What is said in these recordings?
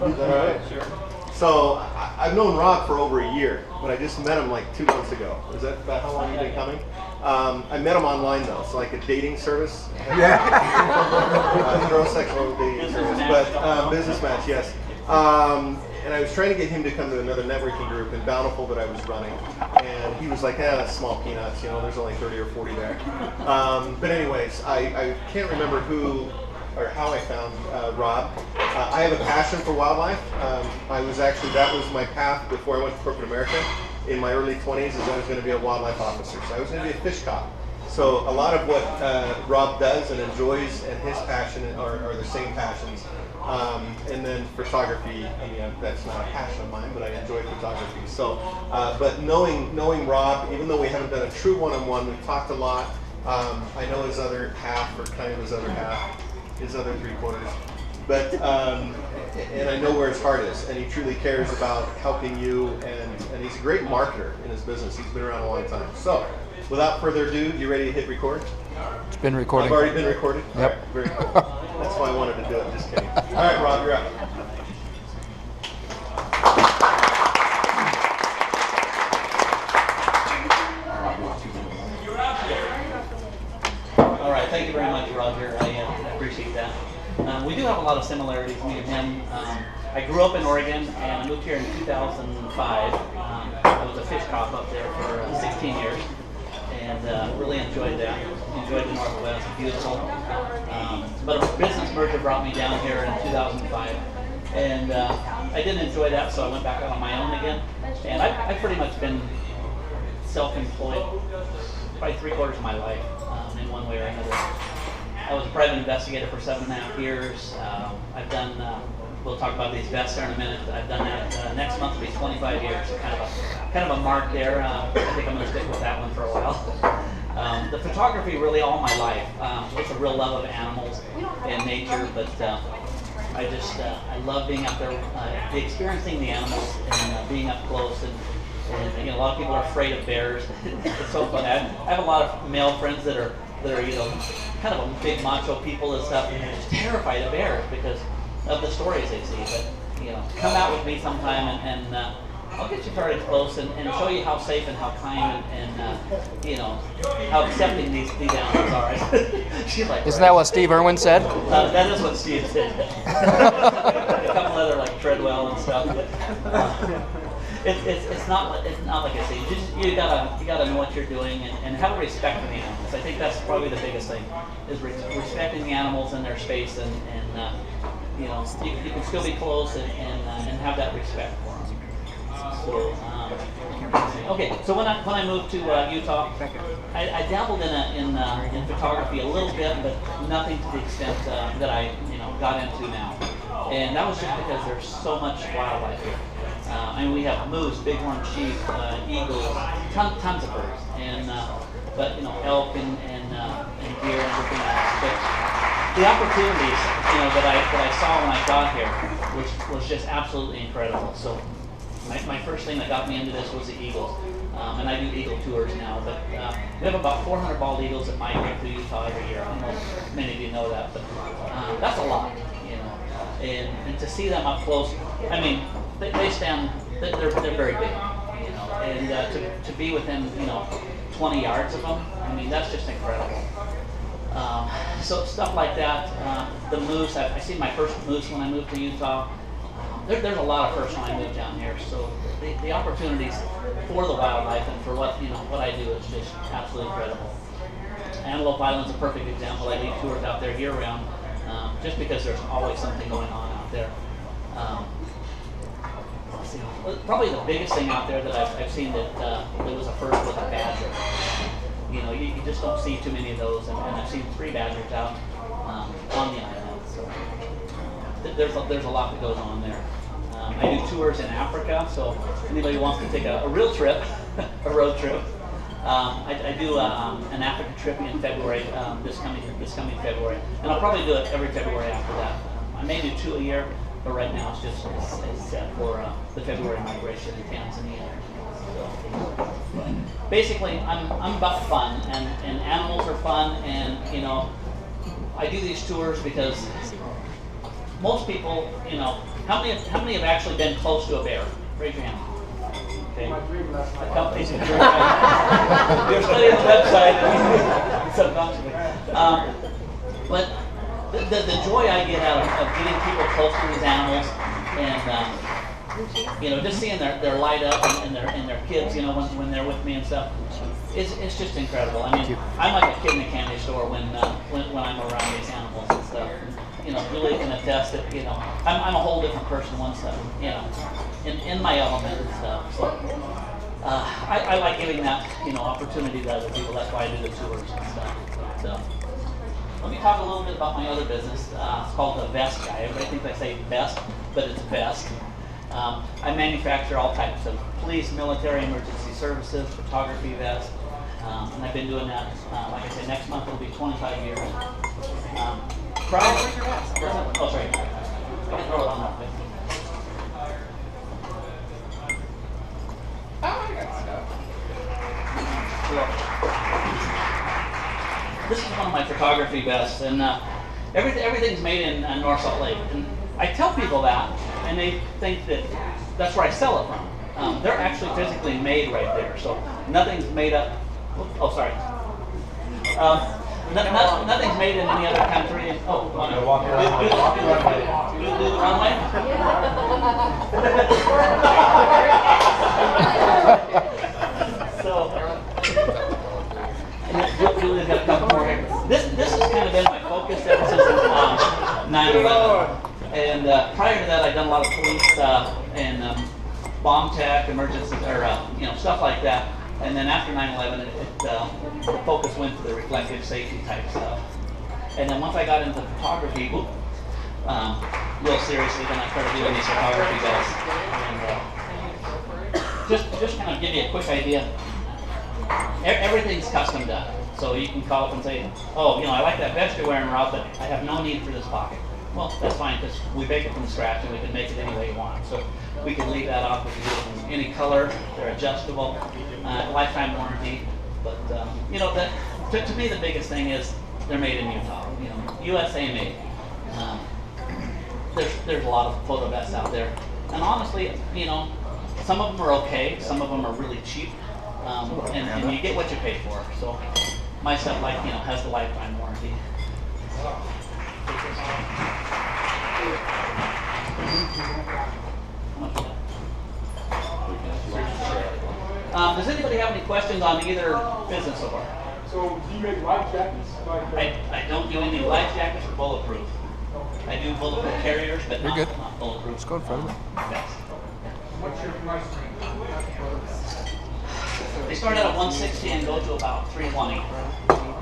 Is that all right? Sure. So I've known Rob for over a year, but I just met him like 2 months ago. Is that about how long you've been coming? I met him online though, so like a dating service. Yeah. Heterosexual dating service, but business match, yes. And I was trying to get him to come to another networking group in Bountiful that I was running, and he was like, that's small peanuts, there's only 30 or 40 there. But anyways, I can't remember who or how I found Rob. I have a passion for wildlife. That was my path before I went to corporate America. In my early 20s is I was going to be a wildlife officer, so I was going to be a fish cop. So a lot of what Rob does and enjoys and his passion are the same passions. And then photography, that's not a passion of mine, but I enjoy photography. So, but knowing Rob, even though we haven't done a true one-on-one, we've talked a lot. I know his other half, or kind of his other half, his other three-quarters. But, and I know where his heart is, and he truly cares about helping you, and he's a great marketer in his business. He's been around a long time. So, without further ado, you ready to hit record? It's been recording. I've already been recorded? Yep. All right, very cool. That's why I wanted to do it, just kidding. All right, Rob, you're up. All right, thank you very much, Roger. I appreciate that. We do have a lot of similarities, me and him. I grew up in Oregon and I moved here in 2005. I was a fish cop up there for 16 years and really enjoyed that. Enjoyed the Northwest, beautiful. But a business merger brought me down here in 2005. And I didn't enjoy that, so I went back out on my own again. And I've pretty much been self-employed probably 3/4 of my life in one way or another. I was a private investigator for 7.5 years. I've done, we'll talk about these vests here in a minute. I've done that. Next month will be 25 years, so kind of a mark there. I think I'm going to stick with that one for a while. The photography really all my life. It's a real love of animals and nature, but I love being out there, experiencing the animals and being up close. And a lot of people are afraid of bears. It's so fun. I have a lot of male friends that are kind of a big macho people and stuff, and they're just terrified of bears because of the stories they see. But come out with me sometime and I'll get you started close and show you how safe and how kind and how accepting these animals are. She's like, Isn't that what Steve Irwin said? That is what Steve said. A couple other like Treadwell and stuff. It's not like I say. You gotta know what you're doing and have a respect for the animals. I think that's probably the biggest thing is respecting the animals in their space and you can still be close and have that respect for them. So okay, so when I moved to Utah, I dabbled in photography a little bit, but nothing to the extent that I got into now. And that was just because there's so much wildlife here. We have moose, bighorn sheep, eagles, tons of birds, and but elk and deer and everything else. But the opportunities that I saw when I got here, which was just absolutely incredible. So my first thing that got me into this was the eagles, and I do eagle tours now. But we have about 400 bald eagles that migrate through Utah every year. I don't know if many of you know that, but that's a lot, and to see them up close, I mean. They stand. They're very big, and to be within 20 yards of them, I mean that's just incredible. So stuff like that. The moose. I seen my first moose when I moved to Utah. There's a lot of firsts when I moved down here. So the opportunities for the wildlife and for what I do is just absolutely incredible. Antelope Island's a perfect example. I lead tours out there year round, just because there's always something going on out there. Probably the biggest thing out there that I've seen that was a first was a badger. You just don't see too many of those, and I've seen 3 badgers out on the island. So there's a lot that goes on there. I do tours in Africa, so anybody wants to take a real trip, a road trip. I do an Africa trip in February, this coming February, and I'll probably do it every February after that. I may do 2 a year. But right now it's set for the February migration in Tanzania. So, basically, I'm about fun, and animals are fun, and I do these tours because most people How many have actually been close to a bear? Raise your hand. Okay. A company's in You're studying the website subconsciously. But the joy I get out of getting people close to these animals and just seeing their light up and their kids, when they're with me and stuff, it's just incredible. I mean, I'm like a kid in a candy store when I'm around these animals and stuff. Really can attest that I'm a whole different person once in my element and stuff. So I like giving that opportunity to other people. That's why I do the tours and stuff. So let me talk a little bit about my other business. It's called the Vest Guy. Everybody thinks I say best, but it's vest. I manufacture all types of police, military, emergency services, photography vests, and I've been doing that. Like I said, next month it'll be 25 years. Oh, sorry. I can throw it on that way. This is one of my photography vests, and everything's made in North Salt Lake. And I tell people that, and they think that that's where I sell it from. They're actually physically made right there, so nothing's made up. Oh, sorry. Nothing's made in any other country. Oh, do the runway. So, Julie's got a couple more here. This has kind of been my focus ever since 9/11. And prior to that, I'd done a lot of police and bomb tech, emergency, or stuff like that. And then after 9/11, the focus went to the reflective safety type stuff. And then once I got into photography, real seriously, then I started doing these photography vests. And just kind of give you a quick idea. Everything's custom done. So you can call up and say, oh, I like that vest you're wearing, Rob, but I have no need for this pocket. Well, that's fine, because we make it from scratch and we can make it any way you want. So we can leave that off with you in any color. They're adjustable, lifetime warranty. But to me the biggest thing is they're made in Utah. USA made. There's a lot of photo vests out there, and honestly, some of them are okay, some of them are really cheap, and you get what you pay for. So my stuff has the lifetime warranty. Does anybody have any questions on either business so far? So do you make life jackets? I don't do any life jackets or bulletproof. I do bulletproof carriers, but not bulletproof. Let's go in front of it. Vests. What's your price range? They start out at 160 and go to about 320.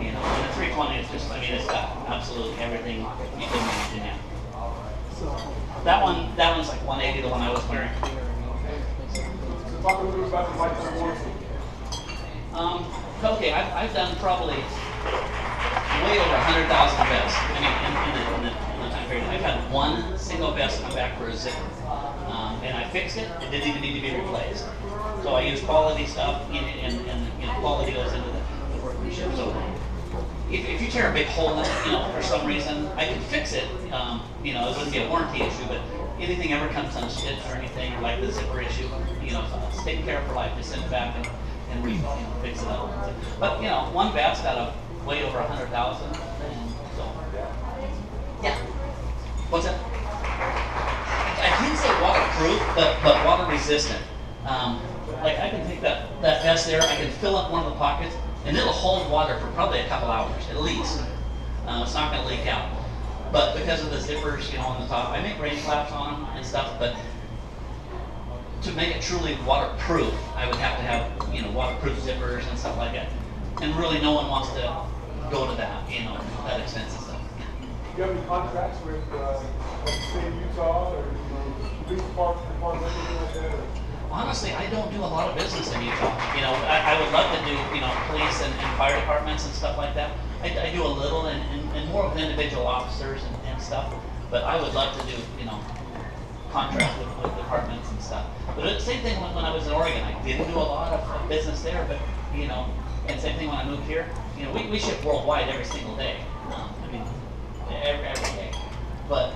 And the 320 is just, it's got absolutely everything you can imagine. That one's like 180, the one I was wearing. Talk a little bit about the lifetime warranty. Okay, I've done probably way over 100,000 vests. In the time period, I've had one single vest come back for a zipper, and I fixed it. It didn't even need to be replaced. So I use quality stuff, and quality goes into the workmanship. So if you tear a big hole in it, for some reason, I can fix it. It wouldn't be a warranty issue, but anything ever comes unstitched or anything, like the zipper issue, it's taken care of for life. Just send it back and we fix it up. But one vest out of way over 100,000, and so yeah. What's that? I can't say waterproof, but water resistant. Like I can take that vest there, I can fill up one of the pockets, and it'll hold water for probably a couple hours at least. It's not going to leak out. But because of the zippers, on the top, I make rain flaps on them and stuff. But to make it truly waterproof, I would have to have waterproof zippers and stuff like that. And really, no one wants to go to that that expensive stuff. Do you have any contracts with the state of Utah or police department or anything like that? Or? Honestly, I don't do a lot of business in Utah. I would love to do police and fire departments and stuff like that. I do a little and more with individual officers and stuff. But I would love to do contracts with departments and stuff. But the same thing when I was in Oregon. I didn't do a lot of business there, but and same thing when I moved here. We ship worldwide every single day. Every day. But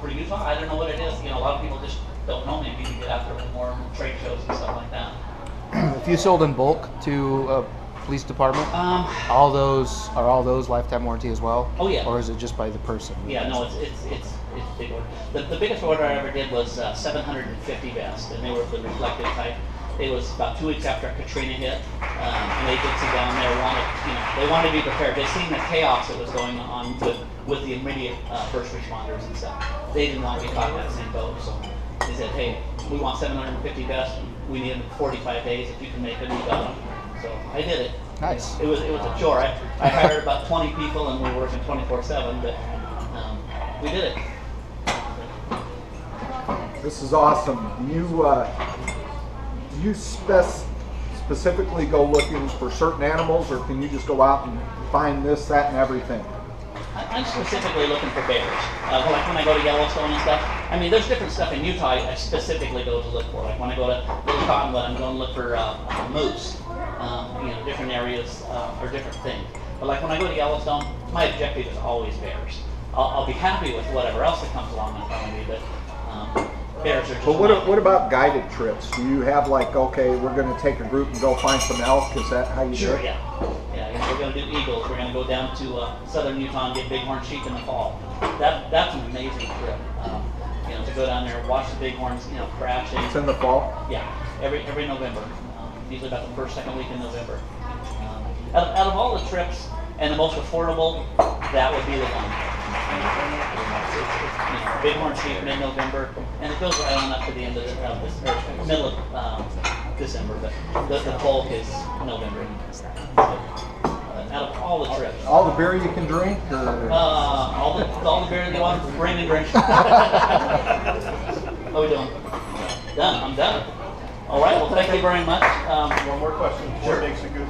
for Utah, I don't know what it is. You know, a lot of people just don't know. Maybe you get out there with more trade shows and stuff like that. If you sold in bulk to a police department, all those lifetime warranty as well? Oh, yeah. Or is it just by the person? Yeah, no, it's big order. The biggest order I ever did was 750 vests, and they were the reflective type. It was about 2 weeks after Katrina hit, an agency down there they wanted to be prepared. They seen the chaos that was going on with the immediate first responders and stuff. They didn't want to be caught in that same boat, so they said, hey, we want 750 vests. We need them in 45 days. If you can make them, you got them. So I did it. Nice. It was a chore. I hired about 20 people, and we were working 24/7, but we did it. This is awesome. You specifically go looking for certain animals, or can you just go out and find this, that, and everything? I'm specifically looking for bears. Like when I go to Yellowstone and stuff. I mean, there's different stuff in Utah I specifically go to look for. Like when I go to Little Cottonwood, I'm going to look for moose. Different areas or different things. But like when I go to Yellowstone, my objective is always bears. I'll be happy with whatever else that comes along in front of me, but bears are just. But what about guided trips? Do you have like, okay, we're going to take a group and go find some elk? Is that how you do Sure, it? yeah. We're going to do eagles. We're going to go down to southern Utah and get bighorn sheep in the fall. That's an amazing trip. To go down there and watch the bighorns, crashing. It's in the fall? Yeah, every November. Usually about the first, second week in November. Out of all the trips and the most affordable, that would be the one. It's bighorn sheep mid-November, and it goes right on up to the end of or middle of December, but the bulk is November. Out of all the trips. All the beer you can drink? Or? All the beer you want, bring and drink. How we doing? Done. I'm done. All right. Well, thank you very much. One more question. Sure. What makes a good